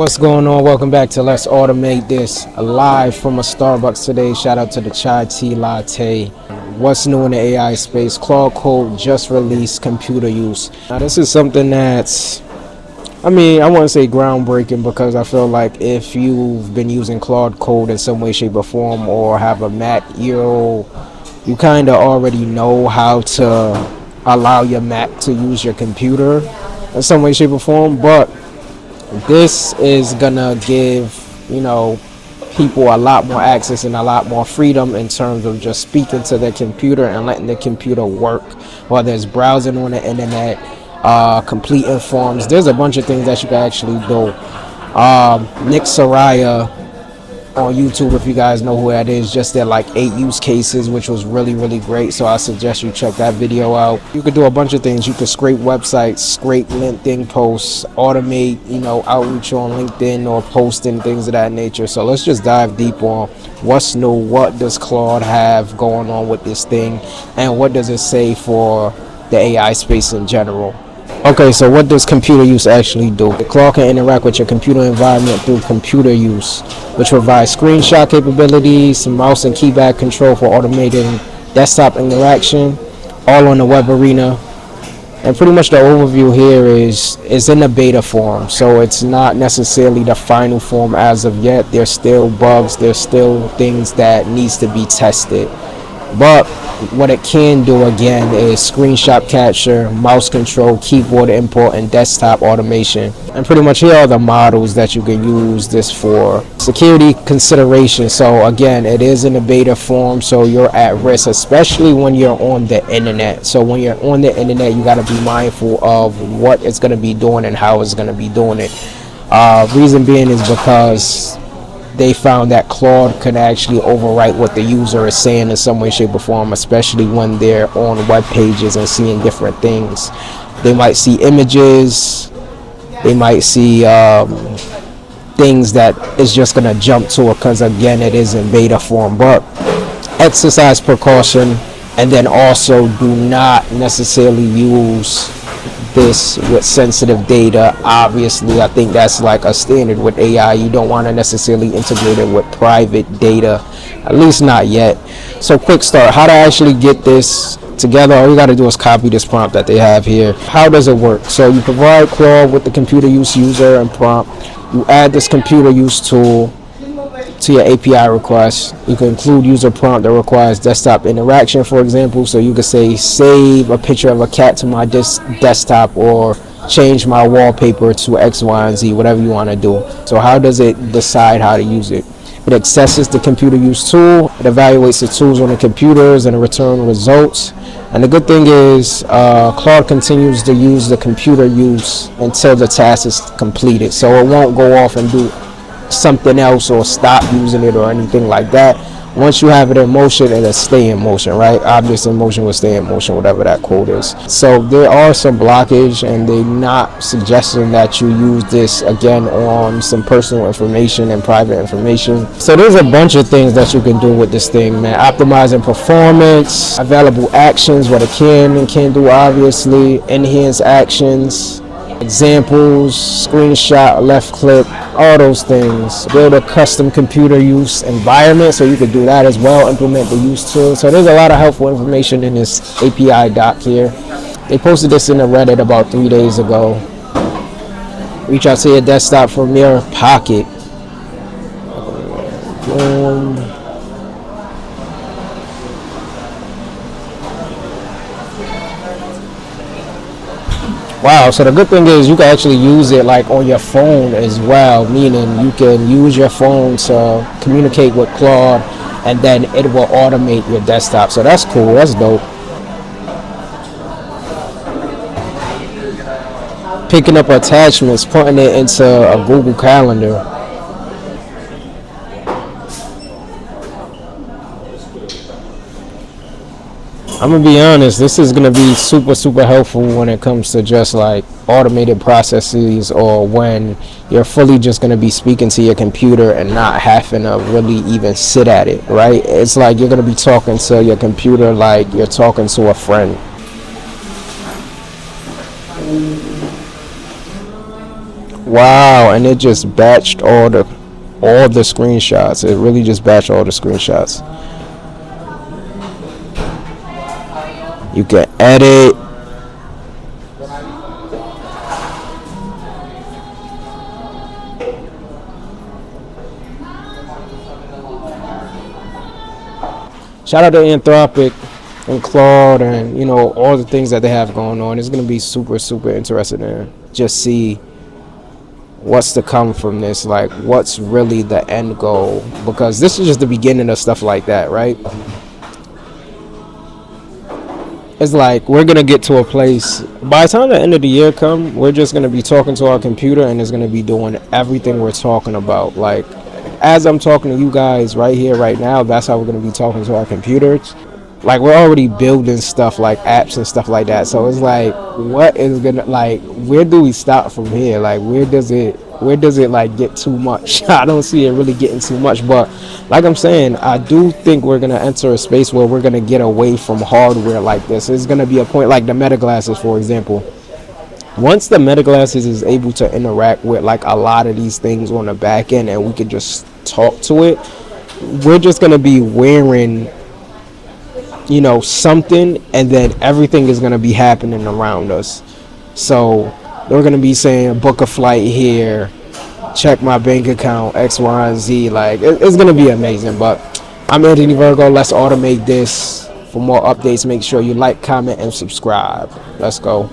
What's going on? Welcome back to Let's Automate This, live from a Starbucks today. Shout out to the chai tea latte. What's new in the AI space? Claude just released computer use. Now this is something that's, I wouldn't say groundbreaking, because I feel like if you've been using Claude Code in some way, shape, or form, or have a Mac, you kind of already know how to allow your Mac to use your computer in some way, shape, or form. But this is gonna give people a lot more access and a lot more freedom in terms of just speaking to their computer and letting the computer work, whether it's browsing on the internet, completing forms. There's a bunch of things that you can actually do. Nick Soraya on YouTube, if you guys know who that is, just did like 8 use cases, which was really great. So I suggest you check that video out. You could do a bunch of things. You could scrape websites, scrape LinkedIn posts, automate outreach on LinkedIn or posting, things of that nature. So let's just dive deep on what's new, what does Claude have going on with this thing, and what does it say for the AI space in general. Okay, so what does computer use actually do? The Claude can interact with your computer environment through computer use, which provides screenshot capabilities, mouse and keypad control for automating desktop interaction, all on the web arena. And pretty much the overview here is in the beta form, so it's not necessarily the final form as of yet. There's still bugs, there's still things that needs to be tested. But what it can do again is screenshot capture, mouse control, keyboard input, and desktop automation. And pretty much here are the models that you can use this for. Security considerations. So again, it is in a beta form, so you're at risk, especially when you're on the internet. So when you're on the internet, you got to be mindful of what it's going to be doing and how it's going to be doing it. Reason being is because they found that Claude can actually overwrite what the user is saying in some way, shape, or form, especially when they're on web pages and seeing different things. They might see images, they might see things that is just going to jump to it, because again, it is in beta form. But exercise precaution, and then also do not necessarily use this with sensitive data. Obviously, I think that's like a standard with AI. You don't want to necessarily integrate it with private data, at least not yet. So quick start, how to actually get this together. All you got to do is copy this prompt that they have here. How does it work? So you provide Claude with the computer use user and prompt. You add this computer use tool to your API request. You can include user prompt that requires desktop interaction, for example. So you could say, save a picture of a cat to my desktop, or change my wallpaper to X, Y, and Z, whatever you want to do. So how does it decide how to use it? It accesses the computer use tool, it evaluates the tools on the computers, and return results. And the good thing is Claude continues to use the computer use until the task is completed. So it won't go off and do something else or stop using it or anything like that. Once you have it in motion, it'll stay in motion, right? Objects in motion will stay in motion, whatever that quote is. So there are some blockage, and they're not suggesting that you use this again on some personal information and private information. So there's a bunch of things that you can do with this thing, man. Optimizing performance, available actions, what it can and can't do, obviously, enhance actions, examples, screenshot, left click, all those things. Build a custom computer use environment, so you could do that as well. Implement the use tool. So there's a lot of helpful information in this API doc here. They posted this in the Reddit about 3 days ago. Reach out to your desktop from your pocket. Wow, so the good thing is you can actually use it like on your phone as well, meaning you can use your phone to communicate with Claude, and then it will automate your desktop. So that's cool, that's dope. Picking up attachments, putting it into a Google Calendar. I'm gonna be honest, this is gonna be super helpful when it comes to just like automated processes, or when you're fully just gonna be speaking to your computer and not having to really even sit at it, right? It's like you're gonna be talking to your computer like you're talking to a friend. Wow, and it just batched all the screenshots. It really just batched all the screenshots. You can edit. Shout out to Anthropic and Claude and all the things that they have going on. It's gonna be super super interesting to just see what's to come from this. Like what's really the end goal? Because this is just the beginning of stuff like that, right? It's like we're gonna get to a place by the time the end of the year come, we're just gonna be talking to our computer and it's gonna be doing everything we're talking about. Like as I'm talking to you guys right here, right now, that's how we're gonna be talking to our computers. Like we're already building stuff like apps and stuff like that. So it's like, what is gonna like? Where do we stop from here? Like where does it like get too much? I don't see it really getting too much, but like I'm saying, I do think we're gonna enter a space where we're gonna get away from hardware like this. It's gonna be a point like the meta glasses, for example. Once the meta glasses is able to interact with like a lot of these things on the back end and we can just talk to it, we're just gonna be wearing something, and then everything is going to be happening around us. So they're going to be saying book a flight here, check my bank account, X, Y, and Z. Like it's going to be amazing. But I'm Anthony Virgo. Let's automate this. For more updates, make sure you like, comment, and subscribe. Let's go.